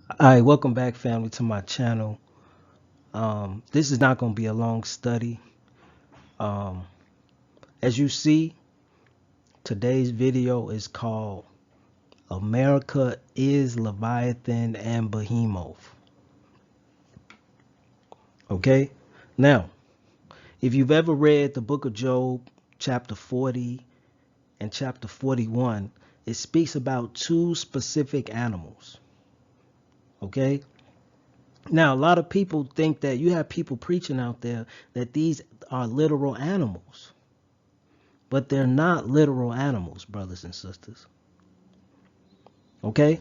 All right, welcome back, family, to my channel. This is not going to be a long study. Um, as you see, today's video is called America is Leviathan and Behemoth. Okay? Now, if you've ever read the book of Job, chapter 40 and chapter 41, it speaks about two specific animals. Okay? Now, a lot of people think that you have people preaching out there that these are literal animals. But they're not literal animals, brothers and sisters. Okay?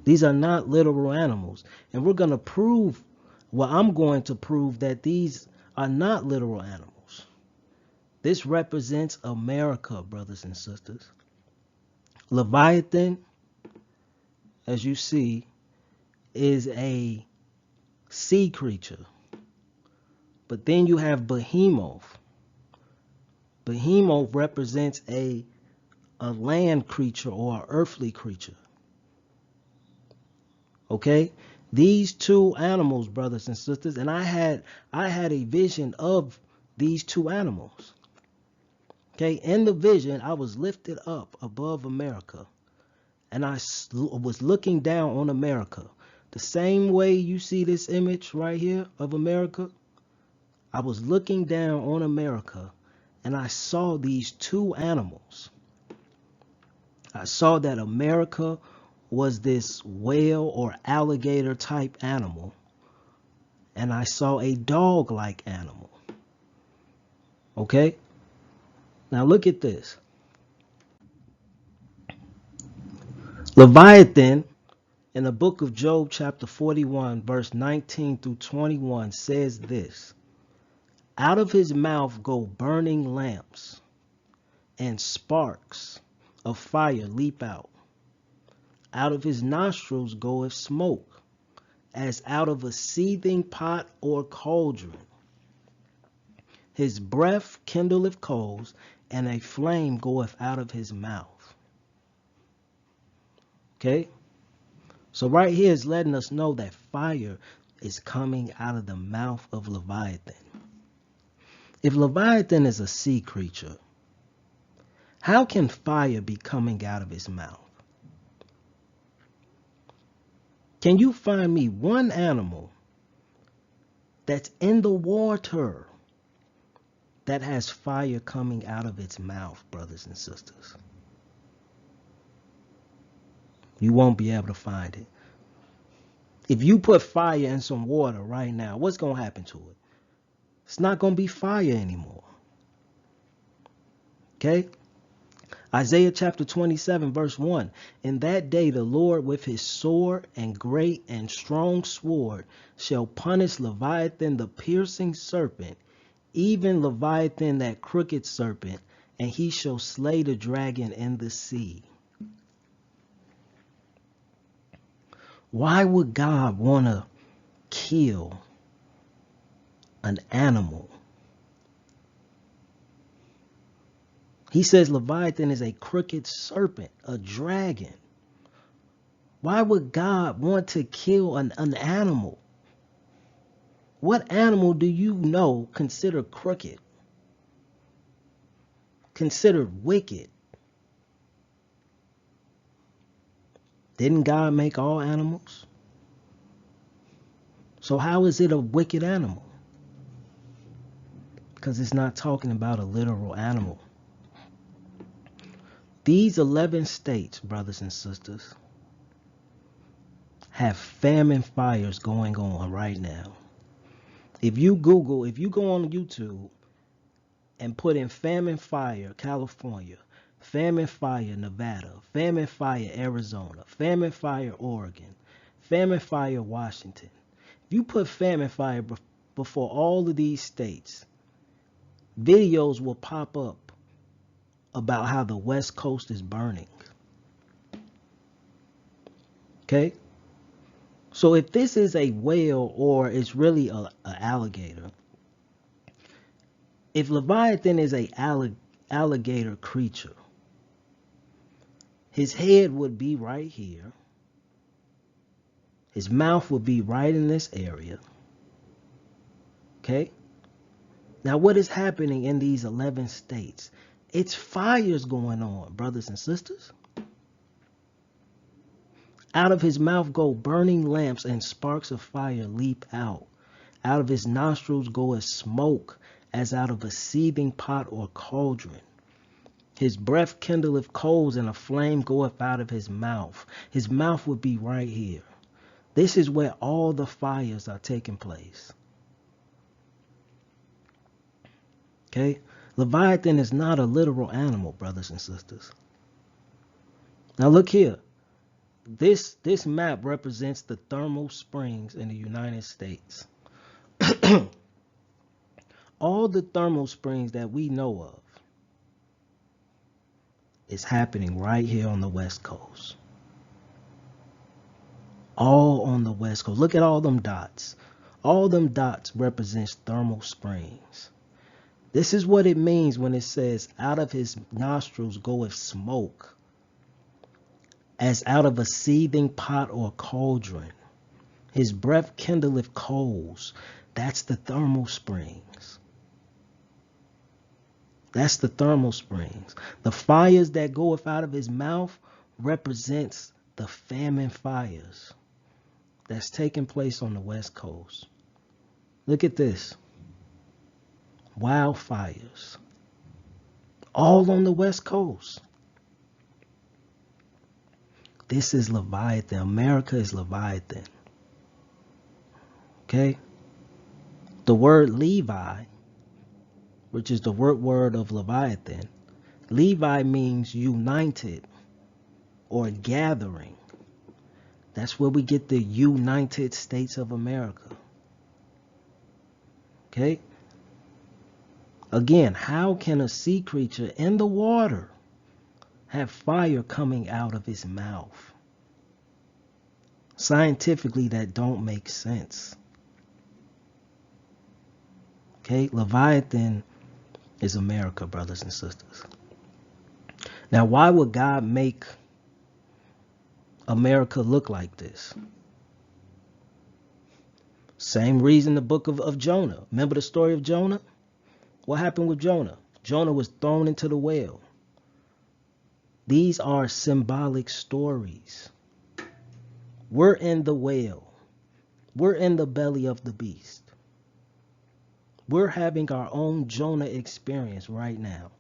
These are not literal animals. And we're going to prove, well, I'm going to prove that these are not literal animals. This represents America, brothers and sisters. Leviathan, as you see, is a sea creature. But then you have Behemoth. Behemoth represents a land creature or an earthly creature. Okay, these two animals, brothers and sisters, and I had a vision of these two animals. Okay, in the vision I was lifted up above America, and was looking down on America the same way you see this image right here of America. I was looking down on America, and I saw these two animals. I saw that America was this whale or alligator type animal, and I saw a dog-like animal. Okay? Now look at this. Leviathan in the book of Job chapter 41 verse 19 through 21 says this: out of his mouth go burning lamps, and sparks of fire leap out. Out of his nostrils goeth smoke, as out of a seething pot or cauldron. His breath kindleth coals, and a flame goeth out of his mouth. Okay? So right here is letting us know that fire is coming out of the mouth of Leviathan. If Leviathan is a sea creature, how can fire be coming out of his mouth? Can you find me one animal that's in the water that has fire coming out of its mouth, brothers and sisters? You won't be able to find it. If you put fire in some water right now, what's going to happen to it? It's not going to be fire anymore. Okay? Isaiah chapter 27 verse 1. In that day the Lord with his sword and great and strong sword shall punish Leviathan the piercing serpent, even Leviathan that crooked serpent, and he shall slay the dragon in the sea. Why would God want to kill an animal? He says Leviathan is a crooked serpent, a dragon. Why would God want to kill an animal? What animal do you know considered crooked, considered wicked? Didn't God make all animals? So how is it a wicked animal? Because it's not talking about a literal animal. These 11 states, brothers and sisters, have famine fires going on right now. If you go on YouTube and put in famine fire California, famine fire Nevada, famine fire Arizona, famine fire Oregon, famine fire Washington. If you put famine fire before all of these states, videos will pop up about how the West Coast is burning. Okay? So if this is a whale or it's really a alligator, if Leviathan is a alligator creature, his head would be right here. His mouth would be right in this area. Okay? Now, what is happening in these 11 states? It's fires going on, brothers and sisters. Out of his mouth go burning lamps, and sparks of fire leap out. Out of his nostrils goeth smoke, as out of a seething pot or cauldron. His breath kindleth coals, and a flame goeth out of his mouth. His mouth would be right here. This is where all the fires are taking place. Okay? Leviathan is not a literal animal, brothers and sisters. Now look here. This map represents the thermal springs in the United States. All the thermal springs that we know of is happening right here on the West Coast. All on the West Coast. Look at all them dots. All them dots represents thermal springs. This is what it means when it says, out of his nostrils goeth smoke, as out of a seething pot or cauldron. His breath kindleth coals. That's the thermal springs. That's the thermal springs. The fires that goeth out of his mouth represents the famine fires that's taking place on the West Coast. Look at this. Wildfires. All on the West Coast. This is Leviathan. America is Leviathan. Okay? The word Levi, which is the root word of Leviathan, Levi means united or gathering. That's where we get the United States of America. Okay? Again, how can a sea creature in the water have fire coming out of his mouth? Scientifically, that don't make sense. Okay? Leviathan is America, brothers and sisters. Now, why would God make America look like this? Same reason the book of Jonah. Remember the story of Jonah? What happened with Jonah? Jonah was thrown into the whale. These are symbolic stories. We're in the whale. We're in the belly of the beast. We're having our own Jonah experience right now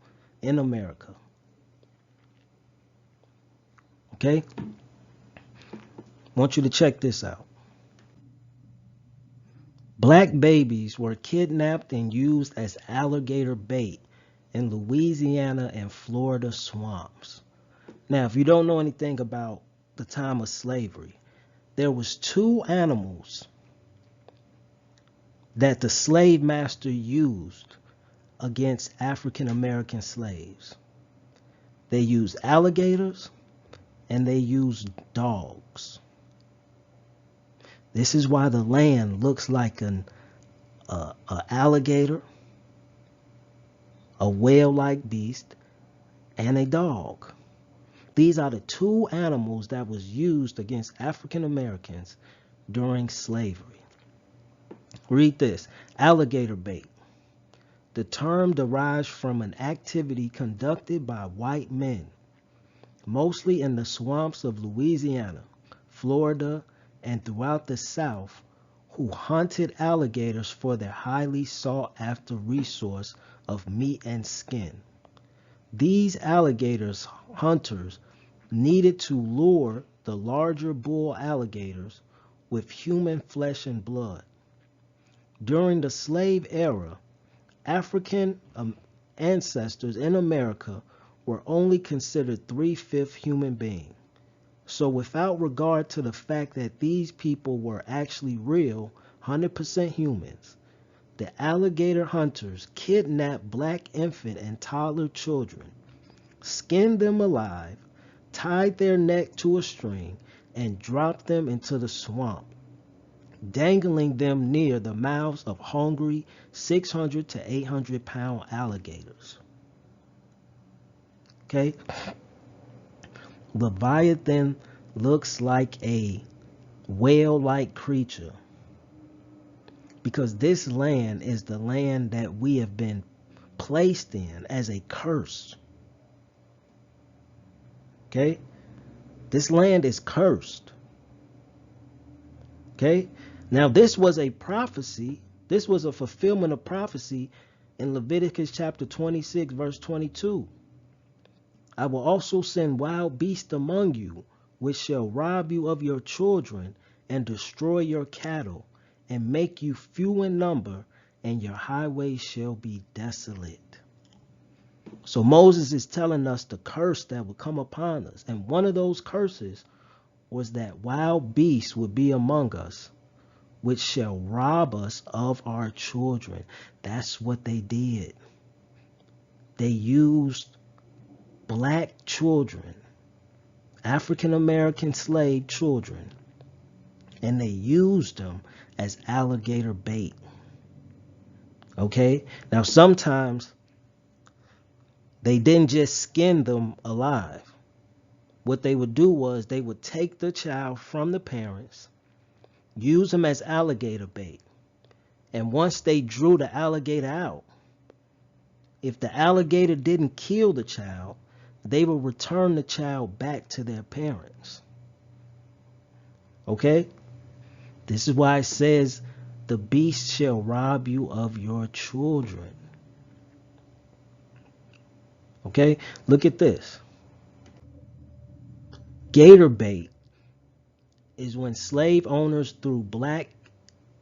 in America. Okay? I want you to check this out. Black babies were kidnapped and used as alligator bait in Louisiana and Florida swamps. Now, if you don't know anything about the time of slavery, there was two animals that the slave master used against African American slaves. They used alligators and they used dogs. This is why the land looks like an alligator, a whale-like beast, and a dog. These are the two animals that was used against African Americans during slavery. Read this. Alligator bait. The term derives from an activity conducted by white men, mostly in the swamps of Louisiana, Florida, and throughout the South, who hunted alligators for their highly sought-after resource of meat and skin. These alligators hunters needed to lure the larger bull alligators with human flesh and blood. During the slave era, African ancestors in America were only considered 3/5 human beings. So without regard to the fact that these people were actually real 100% humans, the alligator hunters kidnapped black infant and toddler children, skinned them alive, tied their neck to a string, and dropped them into the swamp, dangling them near the mouths of hungry 600 to 800 pound alligators. Okay? Leviathan looks like a whale-like creature. Because this land is the land that we have been placed in as a curse. Okay? This land is cursed. Okay? Now, this was a prophecy. This was a fulfillment of prophecy in Leviticus chapter 26, verse 22. I will also send wild beasts among you, which shall rob you of your children and destroy your cattle and make you few in number, and your highways shall be desolate. So Moses is telling us the curse that would come upon us. And one of those curses was that wild beasts would be among us, which shall rob us of our children. That's what they did. They used black children, African American slave children, and they used them as alligator bait. Okay? Now, sometimes they didn't just skin them alive. What they would do was they would take the child from the parents, use them as alligator bait, and once they drew the alligator out, if the alligator didn't kill the child, they will return the child back to their parents. Okay? This is why it says, the beast shall rob you of your children. Okay? Look at this. Gator bait is when slave owners threw black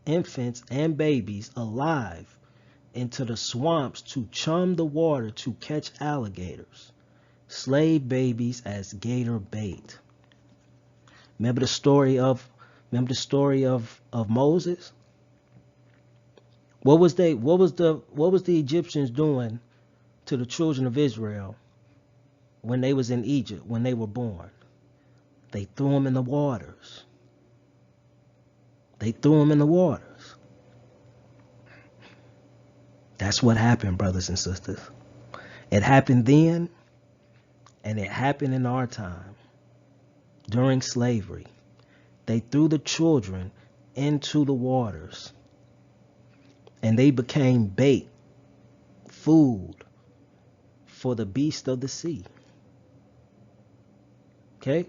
infants and babies alive into the swamps to chum the water to catch alligators. Slave babies as gator bait. Remember the story of Moses? What was the Egyptians doing to the children of Israel when they was in Egypt, when they were born? They threw them in the waters. They threw them in the waters. That's what happened, brothers and sisters. It happened then, and it happened in our time during slavery. They threw the children into the waters, and they became bait, food for the beast of the sea. Okay?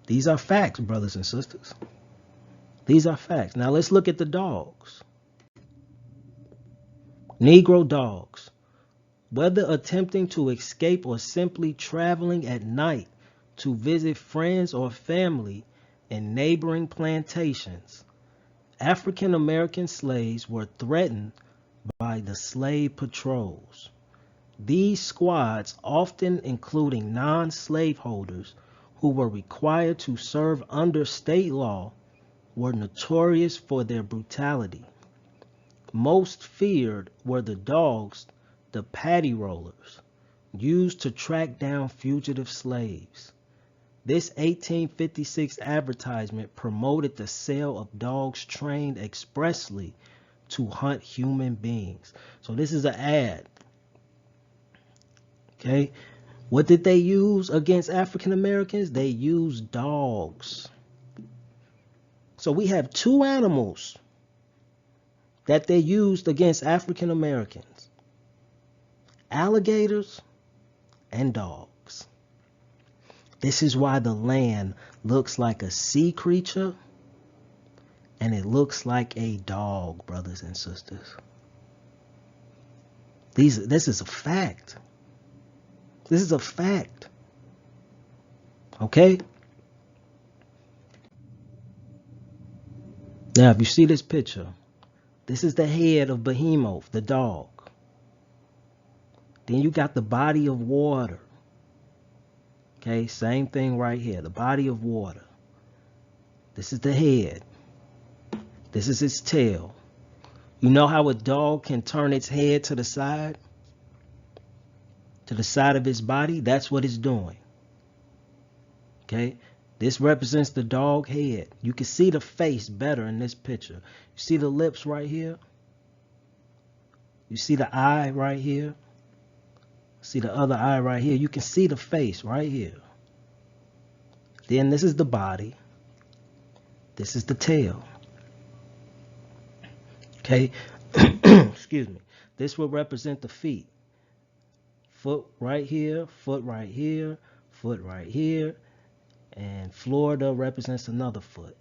These are facts, brothers and sisters. These are facts. Now let's look at the dogs. Negro dogs. Whether attempting to escape or simply traveling at night to visit friends or family in neighboring plantations, African American slaves were threatened by the slave patrols. These squads, often including non-slaveholders who were required to serve under state law, were notorious for their brutality. Most feared were the dogs, the paddy rollers, used to track down fugitive slaves. This 1856 advertisement promoted the sale of dogs trained expressly to hunt human beings. So this is an ad. Okay? What did they use against African Americans? They used dogs. So we have two animals that they used against African Americans: alligators and dogs. This is why the land looks like a sea creature and it looks like a dog, brothers and sisters. This is a fact. This is a fact. Okay? Now, if you see this picture, this is the head of Behemoth, the dog. Then you got the body of water. Okay, same thing right here, the body of water. This is the head. This is its tail. You know how a dog can turn its head to the side? To the side of its body? That's what it's doing. Okay? This represents the dog head. You can see the face better in this picture. You see the lips right here? You see the eye right here? See the other eye right here? You can see the face right here. Then this is the body. This is the tail. Okay. Excuse me. This will represent the feet. Foot right here, foot right here, foot right here, and Florida represents another foot.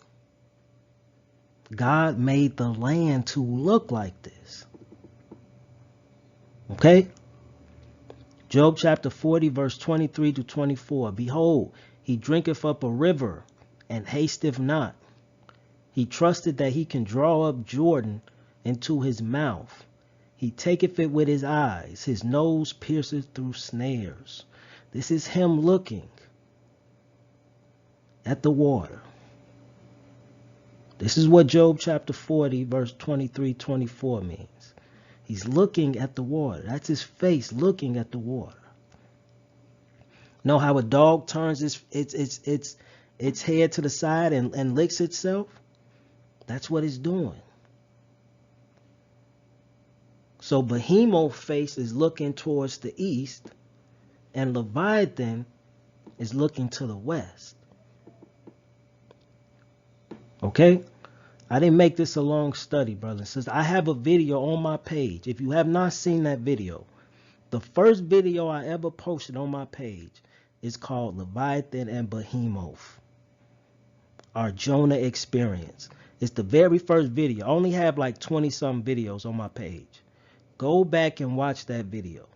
God made the land to look like this. Okay? Job chapter 40, verse 23 to 24. Behold, he drinketh up a river, and hasteth not. He trusted that he can draw up Jordan into his mouth. He taketh it with his eyes. His nose pierceth through snares. This is him looking at the water. This is what Job chapter 40, verse 23, 24 means. He's looking at the water. That's his face looking at the water. Know how a dog turns its head to the side and licks itself? That's what it's doing. So Behemoth face is looking towards the east, and Leviathan is looking to the west. Okay? I didn't make this a long study, brothers and sisters. I have a video on my page. If you have not seen that video, the first video I ever posted on my page is called Leviathan and Behemoth, our Jonah experience. It's the very first video. I only have like 20-some videos on my page. Go back and watch that video.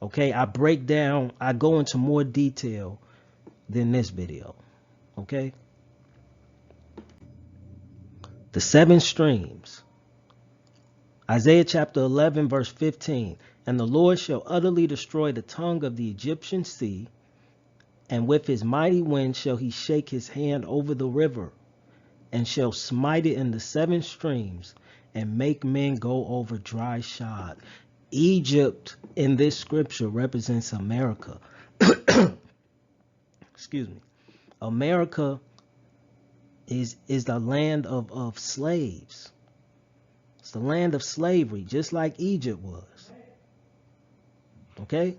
Okay, I break down, I go into more detail than this video. Okay? The seven streams. Isaiah chapter 11, verse 15. And the Lord shall utterly destroy the tongue of the Egyptian sea, and with his mighty wind shall he shake his hand over the river, and shall smite it in the seven streams, and make men go over dry shod. Egypt in this scripture represents America. Excuse me. America is the land of slaves. It's the land of slavery, just like Egypt was. Okay?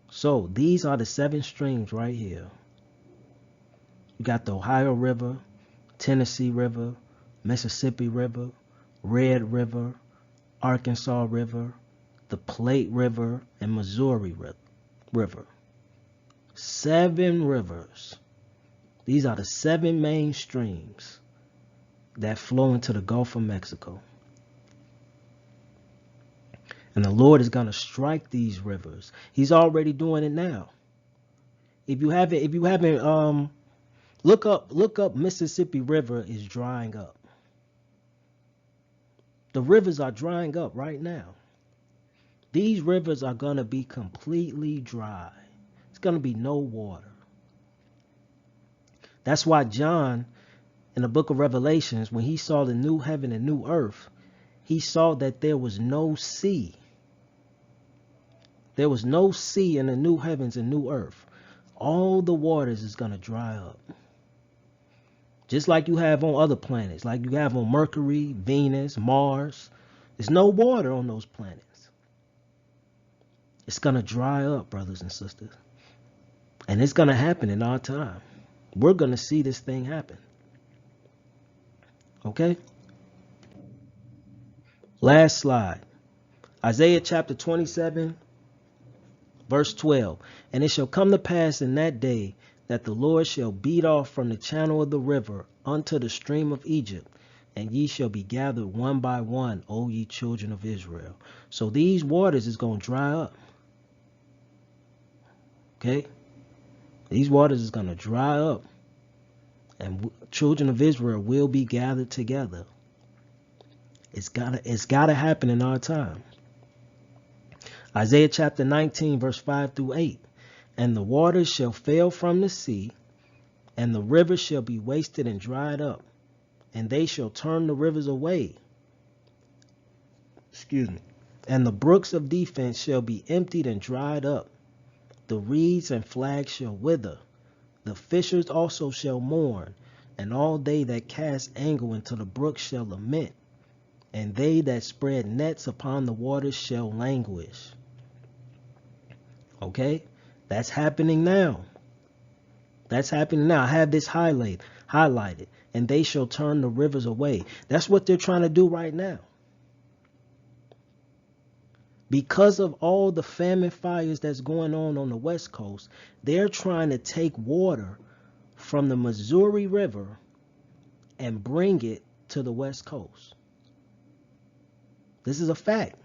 So these are the seven streams right here. You got the Ohio River, Tennessee River, Mississippi River, Red River, Arkansas River, the Platte River, and Missouri River. 7 rivers. These are the 7 main streams that flow into the Gulf of Mexico. And the Lord is going to strike these rivers. He's already doing it now. If you haven't, look up Mississippi River is drying up. The rivers are drying up right now. These rivers are going to be completely dry. It's going to be no water. That's why John, in the book of Revelations, when he saw the new heaven and new earth, he saw that there was no sea. There was no sea in the new heavens and new earth. All the waters is going to dry up. Just like you have on other planets, like you have on Mercury, Venus, Mars. There's no water on those planets. It's going to dry up, brothers and sisters. And it's going to happen in our time. We're going to see this thing happen. Okay? Last slide. Isaiah chapter 27, verse 12. And it shall come to pass in that day that the Lord shall beat off from the channel of the river unto the stream of Egypt, and ye shall be gathered one by one, O ye children of Israel. So these waters is going to dry up. Okay? These waters is going to dry up, and children of Israel will be gathered together. It's gotta happen in our time. Isaiah chapter 19, verse 5 through 8. And the waters shall fail from the sea, and the rivers shall be wasted and dried up, and they shall turn the rivers away. Excuse me. And the brooks of defense shall be emptied and dried up. The reeds and flags shall wither. The fishers also shall mourn, and all they that cast angle into the brook shall lament, and they that spread nets upon the waters shall languish. Okay? That's happening now. That's happening now. I have this highlighted. And they shall turn the rivers away. That's what they're trying to do right now. Because of all the famine fires that's going on the West Coast, they're trying to take water from the Missouri River and bring it to the West Coast. This is a fact.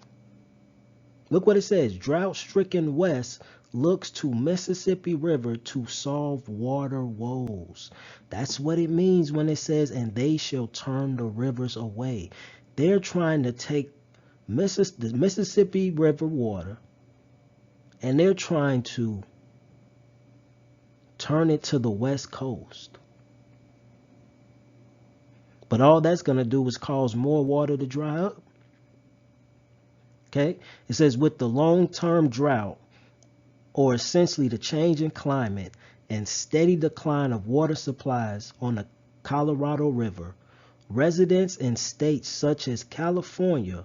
Look what it says. Drought-stricken West looks to Mississippi River to solve water woes. That's what it means when it says, and they shall turn the rivers away. They're trying to take the Mississippi River water and they're trying to turn it to the West Coast. But all that's going to do is cause more water to dry up. Okay? It says with the long-term drought, or essentially the change in climate and steady decline of water supplies on the Colorado River, residents in states such as California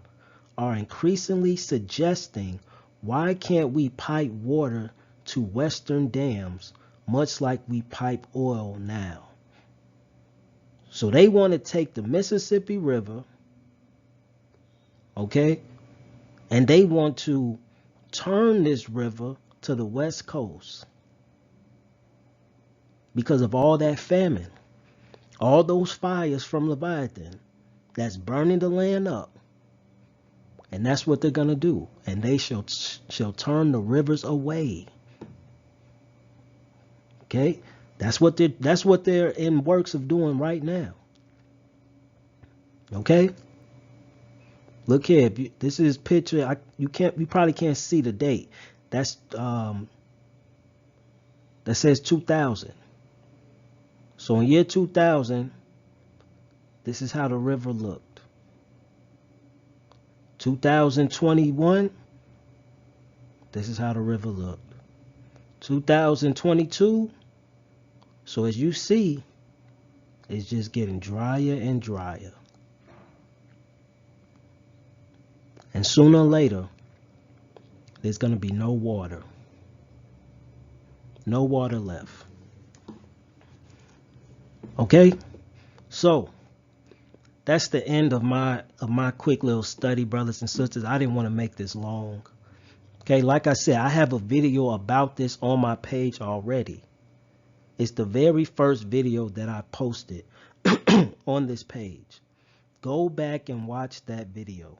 are increasingly suggesting, why can't we pipe water to western dams much like we pipe oil now? So they want to take the Mississippi River, okay, and they want to turn this river to the West Coast because of all that famine, all those fires from Leviathan that's burning the land up. And that's what they're going to do. And they shall turn the rivers away. Okay? That's what they're in works of doing right now. Okay? Look here. This is picture. You probably can't see the date. That's that says 2000. So in year 2000, this is how the river looked. 2021, this is how the river looked. 2022, so as you see, it's just getting drier and drier. And sooner or later, there's going to be no water. No water left. Okay? So, that's the end of my quick little study, brothers and sisters. I didn't want to make this long. Okay, like I said, I have a video about this on my page already. It's the very first video that I posted on this page. Go back and watch that video.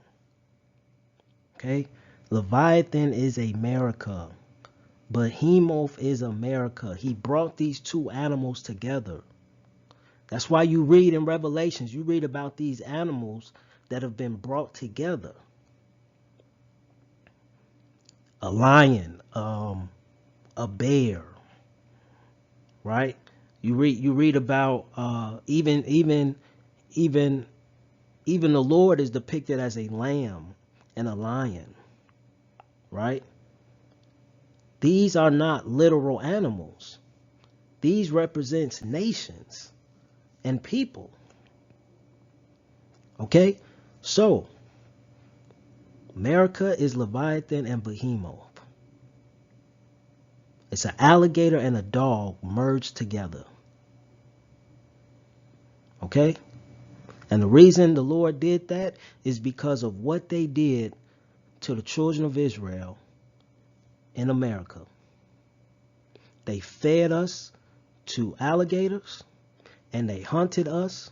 Okay, Leviathan is America. Behemoth is America. He brought these two animals together. That's why you read in Revelations, you read about these animals that have been brought together. A lion, a bear, right? You read about even the Lord is depicted as a lamb and a lion, right? These are not literal animals. These represents nations and people. Okay? So, America is Leviathan and Behemoth. It's an alligator and a dog merged together. Okay? And the reason the Lord did that is because of what they did to the children of Israel in America. They fed us to alligators and they hunted us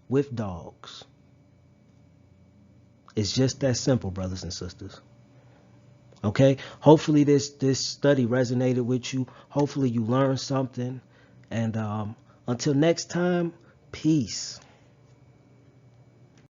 with dogs. It's just that simple, brothers and sisters. Okay? Hopefully this study resonated with you. Hopefully you learned something. And until next time, peace.